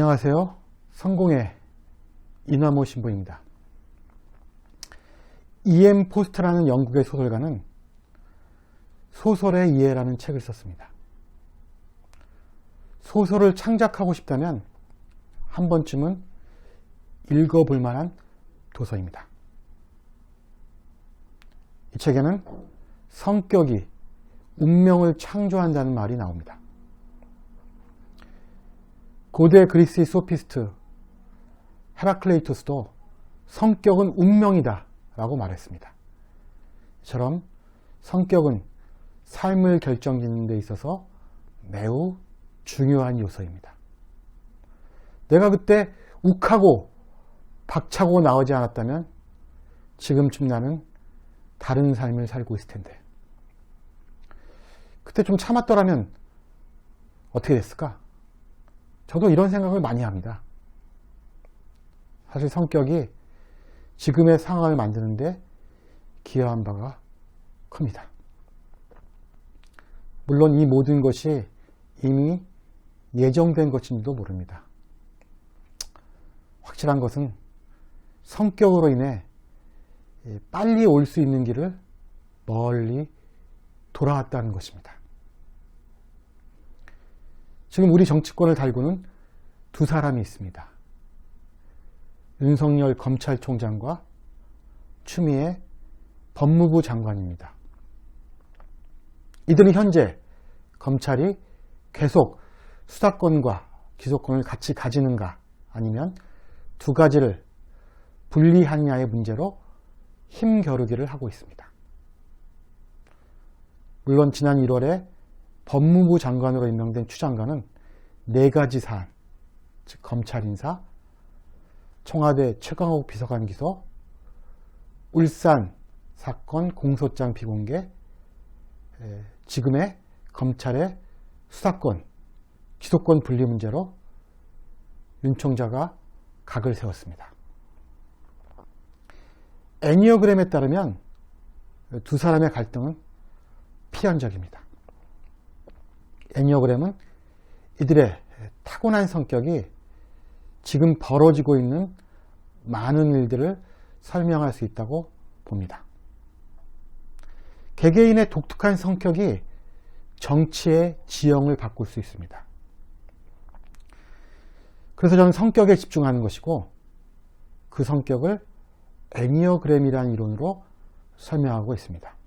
안녕하세요. 성공의 이남호 신부입니다. E.M. 포스트라는 영국의 소설가는 소설의 이해라는 책을 썼습니다. 소설을 창작하고 싶다면 한 번쯤은 읽어볼 만한 도서입니다. 이 책에는 성격이 운명을 창조한다는 말이 나옵니다. 고대 그리스의 소피스트 헤라클레이토스도 성격은 운명이다 라고 말했습니다. 이처럼 성격은 삶을 결정짓는 데 있어서 매우 중요한 요소입니다. 내가 그때 욱하고 박차고 나오지 않았다면 지금쯤 나는 다른 삶을 살고 있을 텐데, 그때 좀 참았더라면 어떻게 됐을까? 저도 이런 생각을 많이 합니다. 사실 성격이 지금의 상황을 만드는데 기여한 바가 큽니다. 물론 이 모든 것이 이미 예정된 것인지도 모릅니다. 확실한 것은 성격으로 인해 빨리 올 수 있는 길을 멀리 돌아왔다는 것입니다. 지금 우리 정치권을 달구는 두 사람이 있습니다. 윤석열 검찰총장과 추미애 법무부 장관입니다. 이들은 현재 검찰이 계속 수사권과 기소권을 같이 가지는가, 아니면 두 가지를 분리하느냐의 문제로 힘겨루기를 하고 있습니다. 물론 지난 1월에 법무부 장관으로 임명된 추 장관은 4가지 사안, 즉 검찰 인사, 청와대 최강욱 비서관 기소, 울산 사건 공소장 비공개, 지금의 검찰의 수사권, 기소권 분리 문제로 윤 총장가 각을 세웠습니다. 애니어그램에 따르면 두 사람의 갈등은 필연적입니다. 애니어그램은 이들의 타고난 성격이 지금 벌어지고 있는 많은 일들을 설명할 수 있다고 봅니다. 개개인의 독특한 성격이 정치의 지형을 바꿀 수 있습니다. 그래서 저는 성격에 집중하는 것이고, 그 성격을 애니어그램이라는 이론으로 설명하고 있습니다.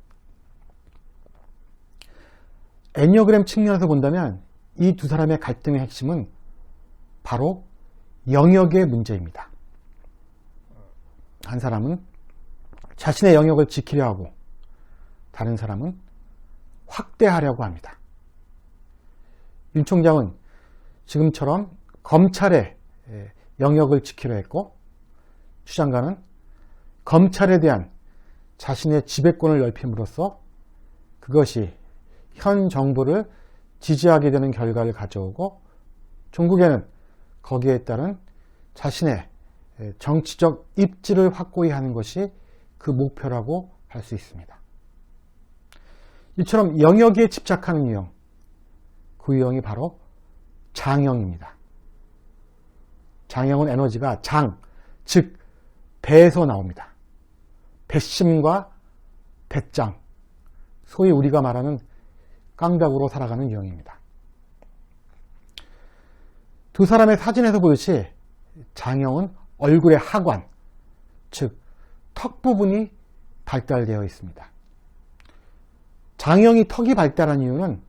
애니어그램 측면에서 본다면 이 두 사람의 갈등의 핵심은 바로 영역의 문제입니다. 한 사람은 자신의 영역을 지키려 하고, 다른 사람은 확대하려고 합니다. 윤 총장은 지금처럼 검찰의 영역을 지키려 했고, 추 장관은 검찰에 대한 자신의 지배권을 넓힘으로써 그것이 현 정부를 지지하게 되는 결과를 가져오고, 종국에는 거기에 따른 자신의 정치적 입지를 확고히 하는 것이 그 목표라고 할 수 있습니다. 이처럼 영역에 집착하는 유형, 그 유형이 바로 장형입니다. 장형은 에너지가 장, 즉 배에서 나옵니다. 배심과 배짱, 소위 우리가 말하는 깡닭으로 살아가는 유형입니다. 두 사람의 사진에서 보듯이 장형은 얼굴의 하관, 즉 턱 부분이 발달되어 있습니다. 장형이 턱이 발달한 이유는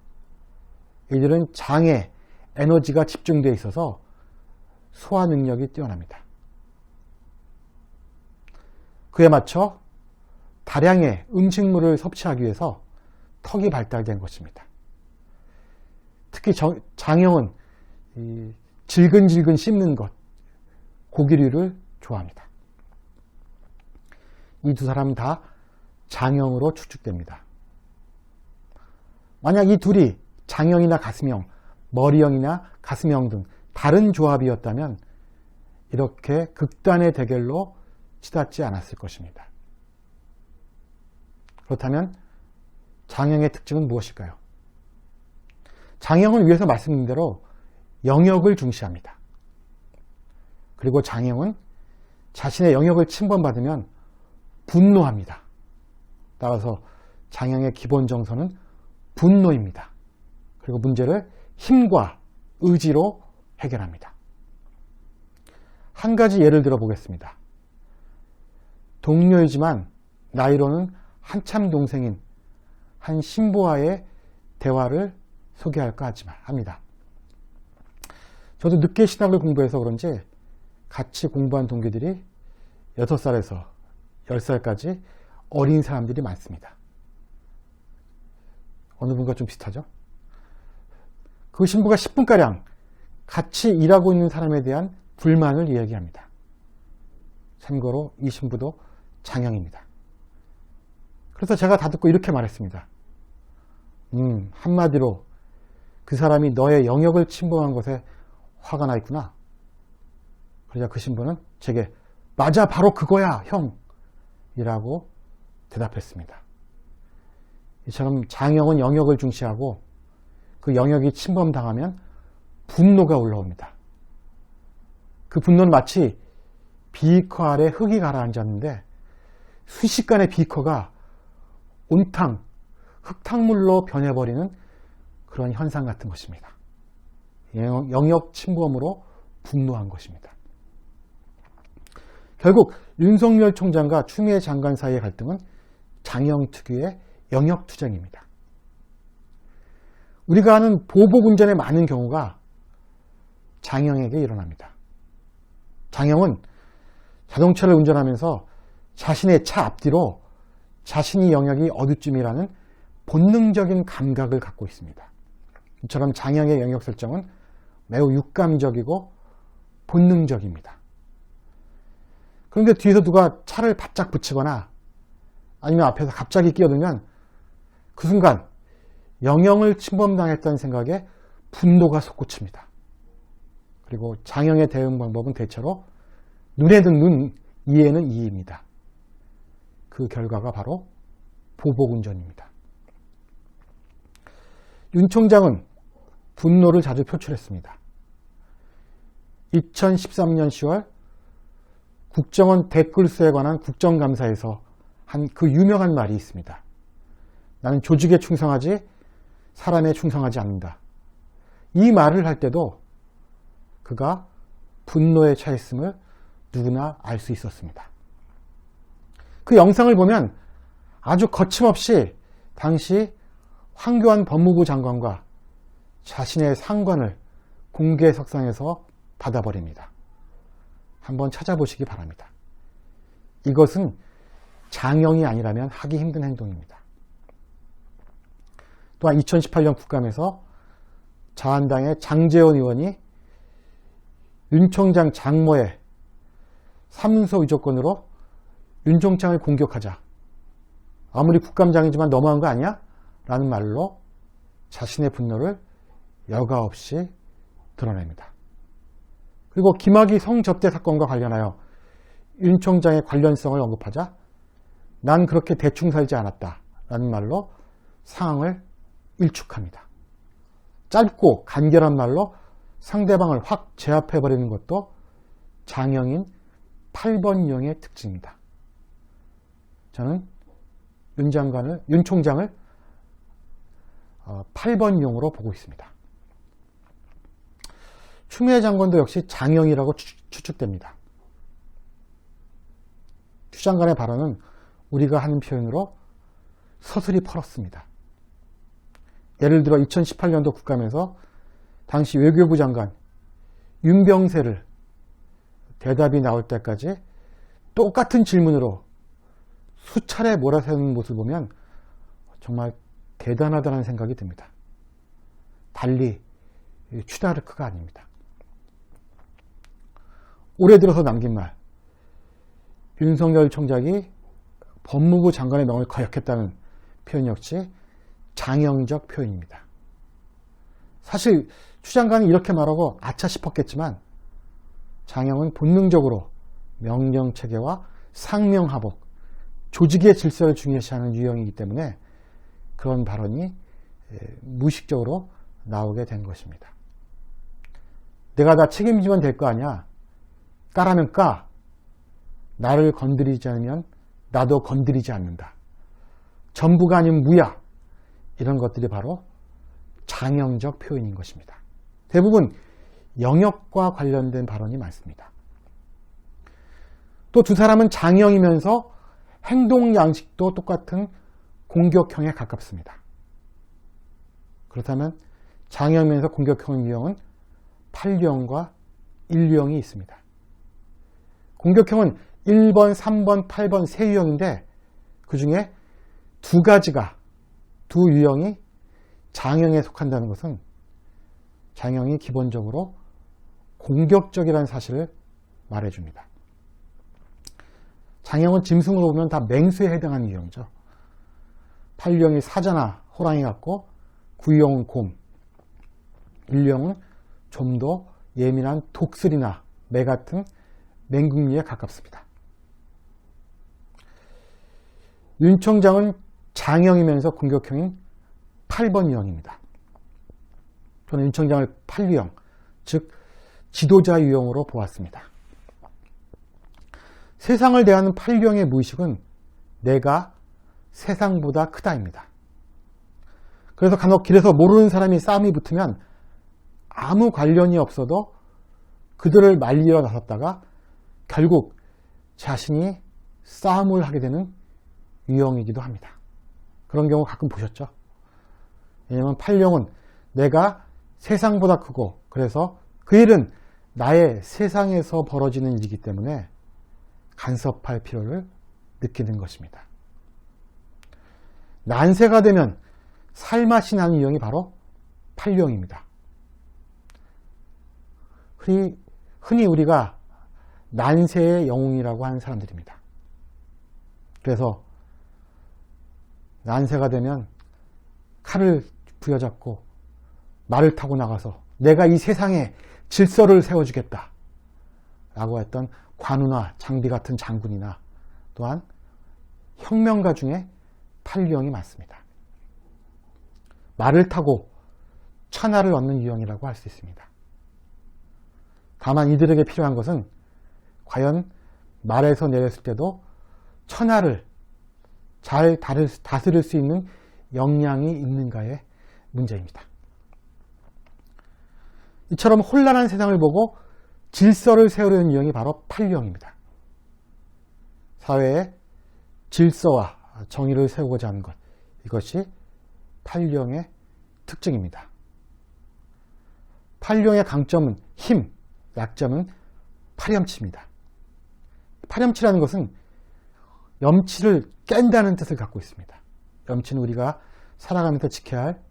이들은 장에 에너지가 집중되어 있어서 소화 능력이 뛰어납니다. 그에 맞춰 다량의 음식물을 섭취하기 위해서 턱이 발달된 것입니다. 특히 장형은 질근질근 씹는 것, 고기류를 좋아합니다. 이 두 사람은 다 장형으로 추측됩니다. 만약 이 둘이 장형이나 가슴형, 머리형이나 가슴형 등 다른 조합이었다면 이렇게 극단의 대결로 치닫지 않았을 것입니다. 그렇다면 장형의 특징은 무엇일까요? 장형은 위에서 말씀드린 대로 영역을 중시합니다. 그리고 장형은 자신의 영역을 침범받으면 분노합니다. 따라서 장형의 기본 정서는 분노입니다. 그리고 문제를 힘과 의지로 해결합니다. 한 가지 예를 들어 보겠습니다. 동료이지만 나이로는 한참 동생인 한 신부와의 대화를 소개할까 합니다. 저도 늦게 신학을 공부해서 그런지 같이 공부한 동기들이 6살에서 10살까지 어린 사람들이 많습니다. 어느 분과 좀 비슷하죠? 그 신부가 10분가량 같이 일하고 있는 사람에 대한 불만을 이야기합니다. 참고로 이 신부도 장형입니다. 그래서 제가 다 듣고 이렇게 말했습니다. 한마디로 그 사람이 너의 영역을 침범한 것에 화가 나 있구나. 그러자 그 신부는 제게 맞아, 바로 그거야, 형! 이라고 대답했습니다. 이처럼 장형은 영역을 중시하고 그 영역이 침범당하면 분노가 올라옵니다. 그 분노는 마치 비커 아래 흙이 가라앉았는데 순식간에 비커가 온탕, 흙탕물로 변해버리는 그런 현상 같은 것입니다. 영역 침범으로 분노한 것입니다. 결국 윤석열 총장과 추미애 장관 사이의 갈등은 장형 특유의 영역투쟁입니다. 우리가 아는 보복운전의 많은 경우가 장형에게 일어납니다. 장형은 자동차를 운전하면서 자신의 차 앞뒤로 자신이 영역이 어디쯤이라는 본능적인 감각을 갖고 있습니다. 이처럼 장형의 영역 설정은 매우 육감적이고 본능적입니다. 그런데 뒤에서 누가 차를 바짝 붙이거나 아니면 앞에서 갑자기 끼어들면 그 순간 영역을 침범당했다는 생각에 분노가 솟구칩니다. 그리고 장형의 대응 방법은 대체로 눈에는 눈, 이에는 이입니다. 그 결과가 바로 보복운전입니다. 윤 총장은 분노를 자주 표출했습니다. 2013년 10월 국정원 댓글수에 관한 국정감사에서 한 그 유명한 말이 있습니다. 나는 조직에 충성하지 사람에 충성하지 않는다. 이 말을 할 때도 그가 분노에 차있음을 누구나 알 수 있었습니다. 그 영상을 보면 아주 거침없이 당시 황교안 법무부 장관과 자신의 상관을 공개석상에서 받아버립니다. 한번 찾아보시기 바랍니다. 이것은 장형이 아니라면 하기 힘든 행동입니다. 또한 2018년 국감에서 자한당의 장제원 의원이 윤 총장 장모의 사문서 위조건으로 윤 총장을 공격하자 아무리 국감장이지만 너무한 거 아니야? 라는 말로 자신의 분노를 여과 없이 드러냅니다. 그리고 김학의 성접대 사건과 관련하여 윤 총장의 관련성을 언급하자 난 그렇게 대충 살지 않았다 라는 말로 상황을 일축합니다. 짧고 간결한 말로 상대방을 확 제압해버리는 것도 장형인 8번용의 특징입니다. 저는 윤 총장을 8번용으로 보고 있습니다. 추미애 장관도 역시 장형이라고 추측됩니다. 추 장관의 발언은 우리가 하는 표현으로 서슬이 펄었습니다. 예를 들어 2018년도 국감에서 당시 외교부 장관 윤병세를 대답이 나올 때까지 똑같은 질문으로 수차례 몰아세우는 모습을 보면 정말 대단하다는 생각이 듭니다. 달리 추다르크가 아닙니다. 올해 들어서 남긴 말, 윤석열 총장이 법무부 장관의 명을 거역했다는 표현 역시 장형적 표현입니다. 사실 추 장관이 이렇게 말하고 아차 싶었겠지만 장형은 본능적으로 명령체계와 상명하복, 조직의 질서를 중요시하는 유형이기 때문에 그런 발언이 무의식적으로 나오게 된 것입니다. 내가 다 책임지면 될 거 아니야. 까라면 까. 나를 건드리지 않으면 나도 건드리지 않는다. 전부가 아닌 무야. 이런 것들이 바로 장형적 표현인 것입니다. 대부분 영역과 관련된 발언이 많습니다. 또 두 사람은 장형이면서 행동 양식도 똑같은 공격형에 가깝습니다. 그렇다면 장형이면서 공격형 유형은 8유형과 1유형이 있습니다. 공격형은 1번, 3번, 8번 세 유형인데 그 중에 두 유형이 장형에 속한다는 것은 장형이 기본적으로 공격적이라는 사실을 말해줍니다. 장형은 짐승으로 보면 다 맹수에 해당하는 유형이죠. 8유형이 사자나 호랑이 같고 9유형은 곰, 1유형은 좀 더 예민한 독수리나 매 같은 맹금류에 가깝습니다. 윤 총장은 장형이면서 공격형인 8번 유형입니다. 저는 윤 총장을 8유형, 즉 지도자 유형으로 보았습니다. 세상을 대하는 8유형의 무의식은 내가 세상보다 크다입니다. 그래서 간혹 길에서 모르는 사람이 싸움이 붙으면 아무 관련이 없어도 그들을 말리러 나섰다가 결국 자신이 싸움을 하게 되는 유형이기도 합니다. 그런 경우 가끔 보셨죠? 왜냐하면 8유형은 내가 세상보다 크고 그래서 그 일은 나의 세상에서 벌어지는 일이기 때문에 간섭할 필요를 느끼는 것입니다. 난세가 되면 살맛이 나는 유형이 바로 8유형입니다. 흔히 우리가 난세의 영웅이라고 하는 사람들입니다. 그래서 난세가 되면 칼을 부여잡고 말을 타고 나가서 내가 이 세상에 질서를 세워주겠다 라고 했던 관우나 장비 같은 장군이나 또한 혁명가 중에 8유형이 많습니다. 말을 타고 천하를 얻는 유형이라고 할 수 있습니다. 다만 이들에게 필요한 것은 과연 말에서 내렸을 때도 천하를 잘 다스릴 수 있는 역량이 있는가의 문제입니다. 이처럼 혼란한 세상을 보고 질서를 세우려는 유형이 바로 8유형입니다. 사회에 질서와 정의를 세우고자 하는 것, 이것이 8유형의 특징입니다. 8유형의 강점은 힘, 약점은 파렴치입니다. 파렴치라는 것은 염치를 깬다는 뜻을 갖고 있습니다. 염치는 우리가 살아가면서 지켜야 할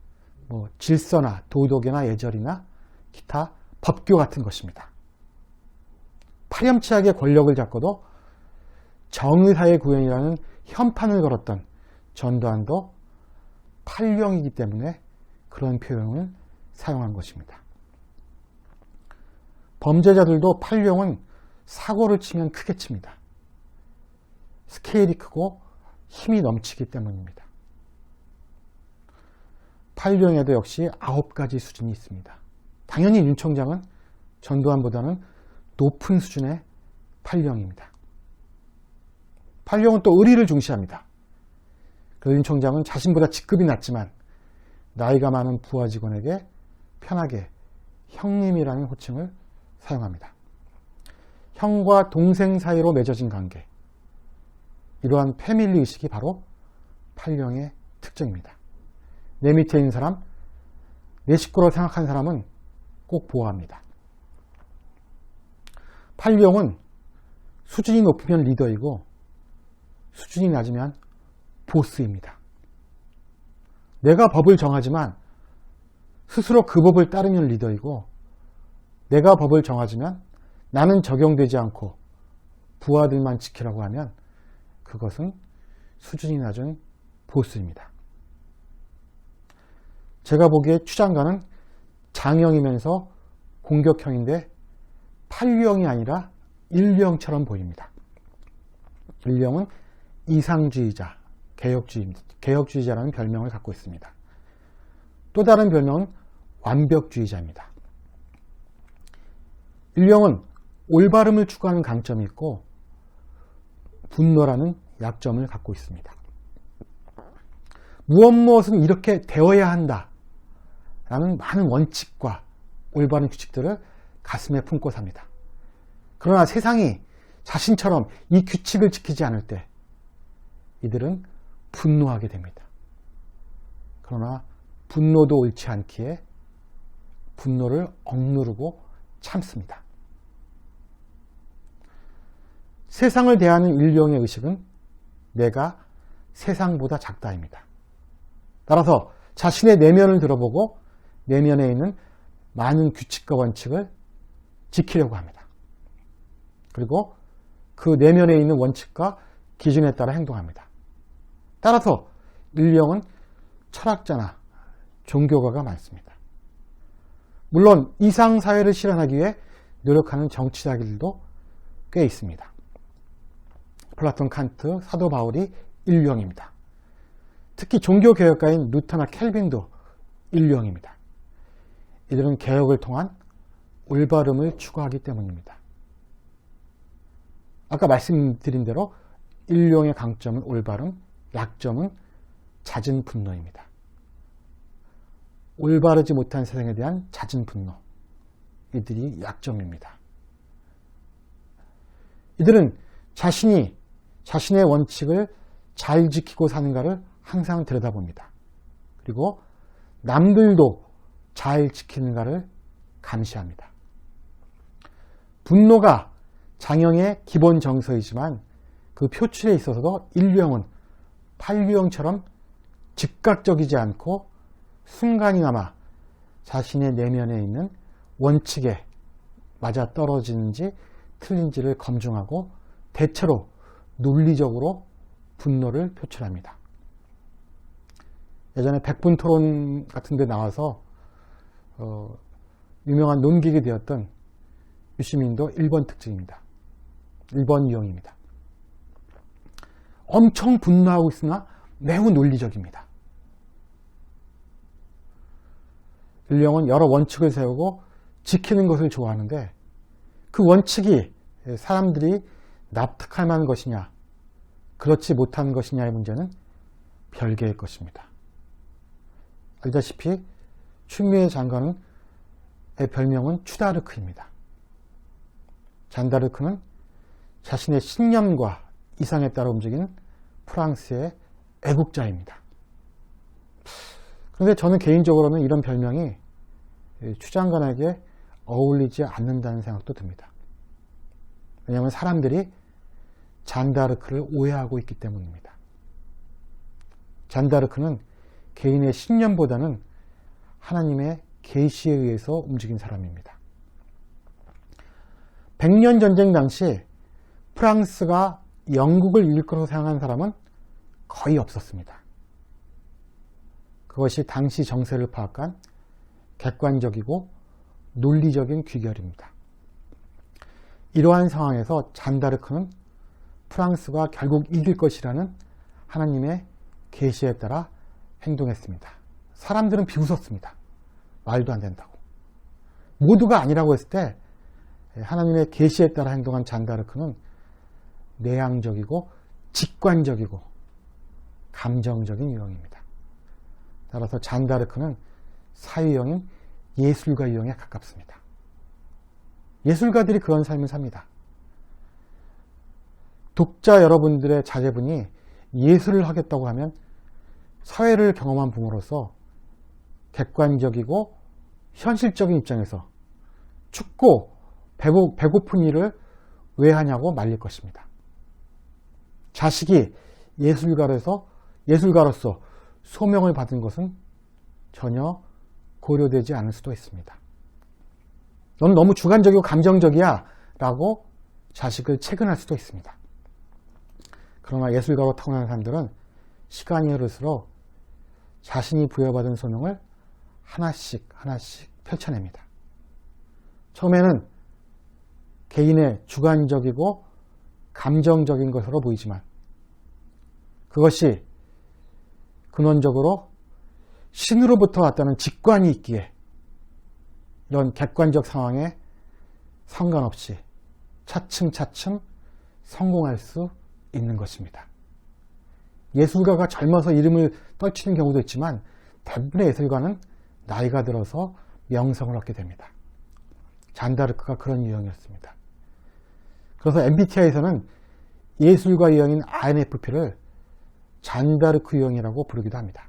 질서나 도덕이나 예절이나 기타 법규 같은 것입니다. 파렴치하게 권력을 잡고도 정의사의 구현이라는 현판을 걸었던 전두환도 8유형이기 때문에 그런 표현을 사용한 것입니다. 범죄자들도 8유형은 사고를 치면 크게 칩니다. 스케일이 크고 힘이 넘치기 때문입니다. 8유형에도 역시 9가지 수준이 있습니다. 당연히 윤 총장은 전두환보다는 높은 수준의 8유형입니다. 8유형은 또 의리를 중시합니다. 그래서 윤 총장은 자신보다 직급이 낮지만 나이가 많은 부하 직원에게 편하게 형님이라는 호칭을 사용합니다. 형과 동생 사이로 맺어진 관계, 이러한 패밀리 의식이 바로 8유형의 특징입니다. 내 밑에 있는 사람, 내 식구로 생각하는 사람은 꼭 보호합니다. 8유형은 수준이 높으면 리더이고 수준이 낮으면 보스입니다. 내가 법을 정하지만 스스로 그 법을 따르면 리더이고 내가 법을 정하지만 나는 적용되지 않고 부하들만 지키라고 하면 그것은 수준이 낮은 보스입니다. 제가 보기에 추장관은 장형이면서 공격형인데 8유형이 아니라 1유형처럼 보입니다. 1유형은 이상주의자, 개혁주의자라는 별명을 갖고 있습니다. 또 다른 별명은 완벽주의자입니다. 1유형은 올바름을 추구하는 강점이 있고 분노라는 약점을 갖고 있습니다. 무엇은 이렇게 되어야 한다 라는 많은 원칙과 올바른 규칙들을 가슴에 품고 삽니다. 그러나 세상이 자신처럼 이 규칙을 지키지 않을 때 이들은 분노하게 됩니다. 그러나 분노도 옳지 않기에 분노를 억누르고 참습니다. 세상을 대하는 인류의 의식은 내가 세상보다 작다입니다. 따라서 자신의 내면을 들어보고 내면에 있는 많은 규칙과 원칙을 지키려고 합니다. 그리고 그 내면에 있는 원칙과 기준에 따라 행동합니다. 따라서 인류는 철학자나 종교가가 많습니다. 물론 이상사회를 실현하기 위해 노력하는 정치자들도 꽤 있습니다. 플라톤, 칸트, 사도 바울이 인류형입니다. 특히 종교개혁가인 루터나 켈빈도 인류형입니다. 이들은 개혁을 통한 올바름을 추구하기 때문입니다. 아까 말씀드린 대로 인류형의 강점은 올바름, 약점은 잦은 분노입니다. 올바르지 못한 세상에 대한 잦은 분노, 이들이 약점입니다. 이들은 자신의 원칙을 잘 지키고 사는가를 항상 들여다봅니다. 그리고 남들도 잘 지키는가를 감시합니다. 분노가 장형의 기본 정서이지만 그 표출에 있어서도 인류형은 판류형처럼 즉각적이지 않고 순간이나마 자신의 내면에 있는 원칙에 맞아떨어지는지 틀린지를 검증하고 대체로 논리적으로 분노를 표출합니다. 예전에 백분토론 같은 데 나와서 유명한 논객이 되었던 유시민도 1번 특징입니다. 1번 유형입니다. 엄청 분노하고 있으나 매우 논리적입니다. 인류형은 여러 원칙을 세우고 지키는 것을 좋아하는데 그 원칙이 사람들이 납득할 만한 것이냐 그렇지 못한 것이냐의 문제는 별개의 것입니다. 알다시피 추미애 장관의 별명은 추다르크입니다. 잔다르크는 자신의 신념과 이상에 따라 움직이는 프랑스의 애국자입니다. 그런데 저는 개인적으로는 이런 별명이 추 장관에게 어울리지 않는다는 생각도 듭니다. 왜냐하면 사람들이 잔다르크를 오해하고 있기 때문입니다. 잔다르크는 개인의 신념보다는 하나님의 계시에 의해서 움직인 사람입니다. 100년 전쟁 당시 프랑스가 영국을 일컬어 사용한 사람은 거의 없었습니다. 그것이 당시 정세를 파악한 객관적이고 논리적인 귀결입니다. 이러한 상황에서 잔다르크는 프랑스가 결국 이길 것이라는 하나님의 계시에 따라 행동했습니다. 사람들은 비웃었습니다. 말도 안 된다고. 모두가 아니라고 했을 때 하나님의 계시에 따라 행동한 잔다르크는 내향적이고 직관적이고 감정적인 유형입니다. 따라서 잔다르크는 사유형인 예술가 유형에 가깝습니다. 예술가들이 그런 삶을 삽니다. 독자 여러분들의 자제분이 예술을 하겠다고 하면 사회를 경험한 부모로서 객관적이고 현실적인 입장에서 춥고 배고픈 일을 왜 하냐고 말릴 것입니다. 자식이 예술가로서 소명을 받은 것은 전혀 고려되지 않을 수도 있습니다. 넌 너무 주관적이고 감정적이야 라고 자식을 채근할 수도 있습니다. 그러나 예술가로 타고난 사람들은 시간이 흐를수록 자신이 부여받은 소명을 하나씩 펼쳐냅니다. 처음에는 개인의 주관적이고 감정적인 것으로 보이지만 그것이 근원적으로 신으로부터 왔다는 직관이 있기에 이런 객관적 상황에 상관없이 차츰차츰 성공할 수 있는 것입니다. 예술가가 젊어서 이름을 떨치는 경우도 있지만 대부분의 예술가는 나이가 들어서 명성을 얻게 됩니다. 잔다르크가 그런 유형이었습니다. 그래서 MBTI에서는 예술가 유형인 INFP를 잔다르크 유형이라고 부르기도 합니다.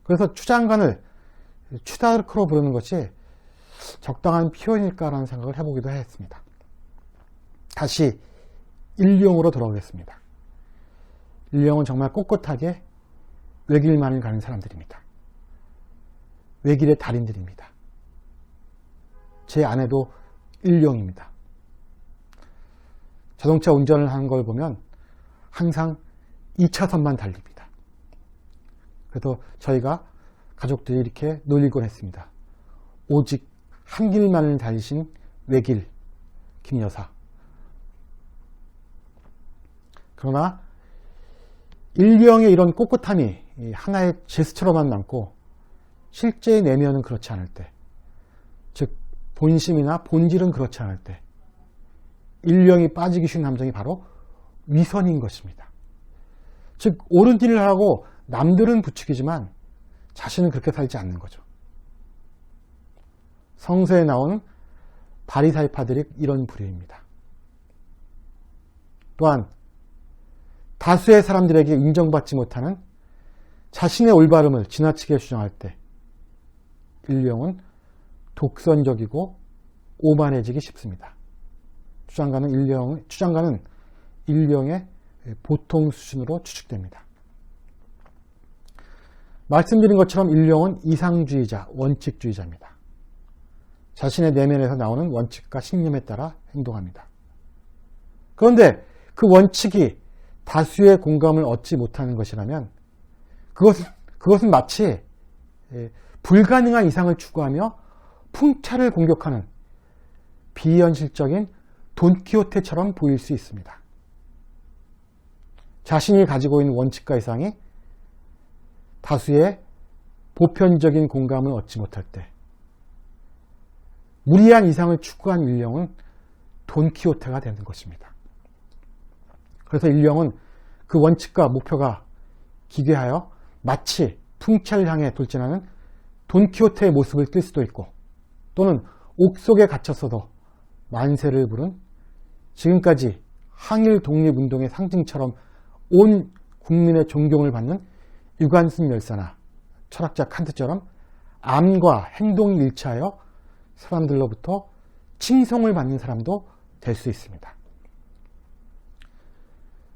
그래서 추장관을 추다르크로 부르는 것이 적당한 표현일까라는 생각을 해보기도 했습니다. 다시 일용으로 돌아오겠습니다. 일용은 정말 꼿꼿하게 외길만을 가는 사람들입니다. 외길의 달인들입니다. 제 아내도 일용입니다. 자동차 운전을 하는 걸 보면 항상 2차선만 달립니다. 그래서 저희가 가족들이 이렇게 놀리곤 했습니다. 오직 한 길만을 달리신 외길 김 여사. 그러나 일병의 이런 꼿꼿함이 하나의 제스처로만 남고 실제 내면은 그렇지 않을 때, 즉 본심이나 본질은 그렇지 않을 때 일병이 빠지기 쉬운 함정이 바로 위선인 것입니다. 즉 옳은 일을 하고 남들은 부추기지만 자신은 그렇게 살지 않는 거죠. 성서에 나오는 바리사이파들이 이런 부류입니다. 또한 다수의 사람들에게 인정받지 못하는 자신의 올바름을 지나치게 주장할 때 일령은 독선적이고 오만해지기 쉽습니다. 추장가는 일령의 보통 수준으로 추측됩니다. 말씀드린 것처럼 일령은 이상주의자, 원칙주의자입니다. 자신의 내면에서 나오는 원칙과 신념에 따라 행동합니다. 그런데 그 원칙이 다수의 공감을 얻지 못하는 것이라면 그것은 마치 불가능한 이상을 추구하며 풍차를 공격하는 비현실적인 돈키호테처럼 보일 수 있습니다. 자신이 가지고 있는 원칙과 이상이 다수의 보편적인 공감을 얻지 못할 때 무리한 이상을 추구한 일령은 돈키호테가 되는 것입니다. 그래서 일령은 그 원칙과 목표가 기괴하여 마치 풍차를 향해 돌진하는 돈키호테의 모습을 띌 수도 있고 또는 옥속에 갇혔어도 만세를 부른 지금까지 항일 독립운동의 상징처럼 온 국민의 존경을 받는 유관순 열사나 철학자 칸트처럼 암과 행동이 일치하여 사람들로부터 칭송을 받는 사람도 될 수 있습니다.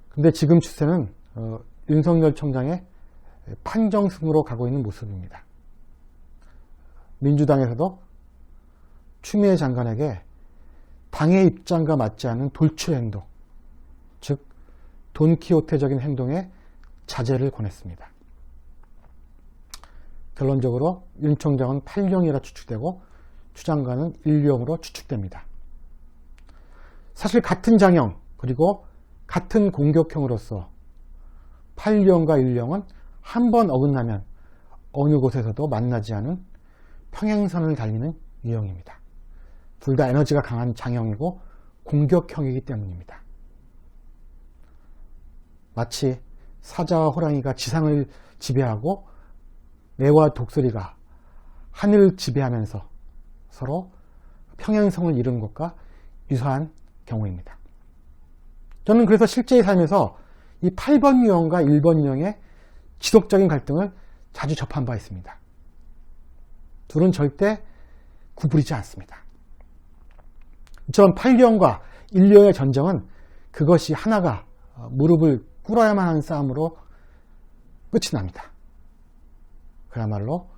근데 지금 추세는 윤석열 총장의 판정승으로 가고 있는 모습입니다. 민주당에서도 추미애 장관에게 당의 입장과 맞지 않는 돌출 행동, 즉 돈키호테적인 행동에 자제를 권했습니다. 결론적으로 윤 총장은 8령이라 추측되고 추 장관은 1령으로 추측됩니다. 사실 같은 장형 그리고 같은 공격형으로서 8령과 1령은 한 번 어긋나면 어느 곳에서도 만나지 않은 평행선을 달리는 유형입니다. 둘 다 에너지가 강한 장형이고 공격형이기 때문입니다. 마치 사자와 호랑이가 지상을 지배하고 매와 독수리가 하늘을 지배하면서 서로 평행성을 이룬 것과 유사한 경우입니다. 저는 그래서 실제의 삶에서 이 8번 유형과 1번 유형의 지속적인 갈등을 자주 접한 바 있습니다. 둘은 절대 구부리지 않습니다. 이처럼 8령과 1령의 전쟁은 그것이 하나가 무릎을 꿇어야만 하는 싸움으로 끝이 납니다. 그야말로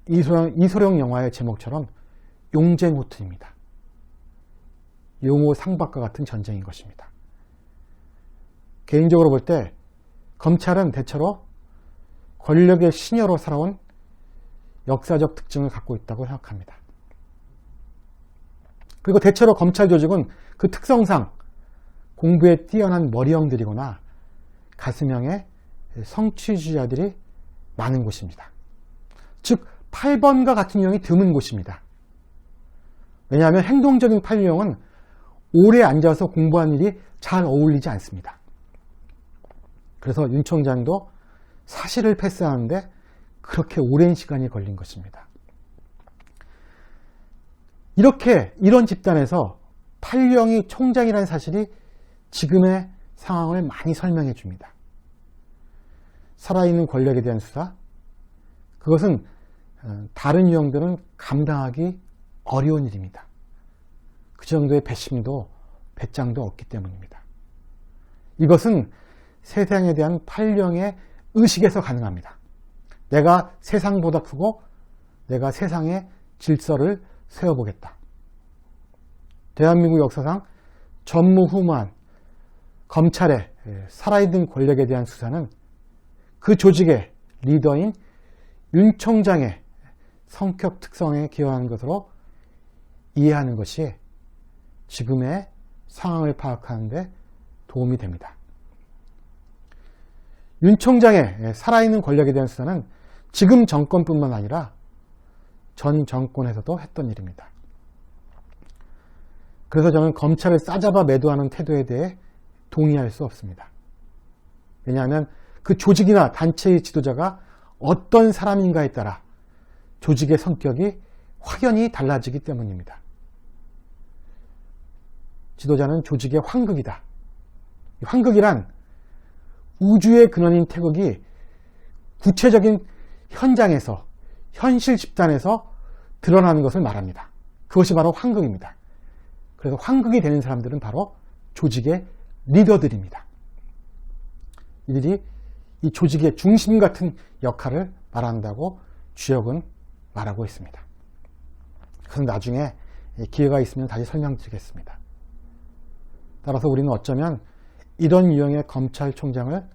이소룡 영화의 제목처럼 용쟁호투입니다. 용호 상박과 같은 전쟁인 것입니다. 개인적으로 볼 때 검찰은 대체로 권력의 시녀로 살아온 역사적 특징을 갖고 있다고 생각합니다. 그리고 대체로 검찰 조직은 그 특성상 공부에 뛰어난 머리형들이거나 가슴형의 성취주의자들이 많은 곳입니다. 즉 8번과 같은 유형이 드문 곳입니다. 왜냐하면 행동적인 8유형은 오래 앉아서 공부하는 일이 잘 어울리지 않습니다. 그래서 윤 총장도 사실을 패스하는데 그렇게 오랜 시간이 걸린 것입니다. 이런 집단에서 판령이 총장이라는 사실이 지금의 상황을 많이 설명해 줍니다. 살아있는 권력에 대한 수사, 그것은 다른 유형들은 감당하기 어려운 일입니다. 그 정도의 배심도 배짱도 없기 때문입니다. 이것은 세상에 대한 판령의 의식에서 가능합니다. 내가 세상보다 크고 내가 세상의 질서를 세워보겠다. 대한민국 역사상 전무후무한 검찰의 살아있는 권력에 대한 수사는 그 조직의 리더인 윤 총장의 성격 특성에 기여하는 것으로 이해하는 것이 지금의 상황을 파악하는 데 도움이 됩니다. 윤 총장의 살아있는 권력에 대한 수사는 지금 정권뿐만 아니라 전 정권에서도 했던 일입니다. 그래서 저는 검찰을 싸잡아 매도하는 태도에 대해 동의할 수 없습니다. 왜냐하면 그 조직이나 단체의 지도자가 어떤 사람인가에 따라 조직의 성격이 확연히 달라지기 때문입니다. 지도자는 조직의 환극이다. 환극이란 우주의 근원인 태극이 구체적인 현장에서, 현실 집단에서 드러나는 것을 말합니다. 그것이 바로 환극입니다. 그래서 환극이 되는 사람들은 바로 조직의 리더들입니다. 이들이 이 조직의 중심 같은 역할을 말한다고 주역은 말하고 있습니다. 그것은 나중에 기회가 있으면 다시 설명드리겠습니다. 따라서 우리는 어쩌면 이런 유형의 검찰총장을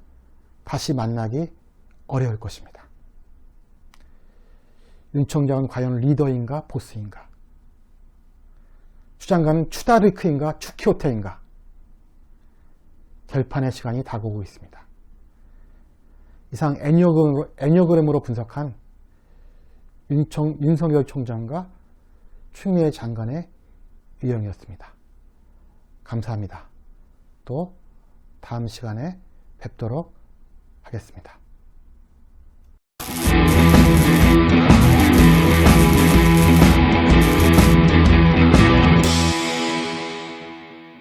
다시 만나기 어려울 것입니다. 윤 총장은 과연 리더인가 보스인가? 추 장관은 추다르크인가 추키호테인가? 결판의 시간이 다가오고 있습니다. 이상 애니어그램으로 분석한 윤석열 총장과 추미애 장관의 유형이었습니다. 감사합니다. 또 다음 시간에 뵙도록 하겠습니다.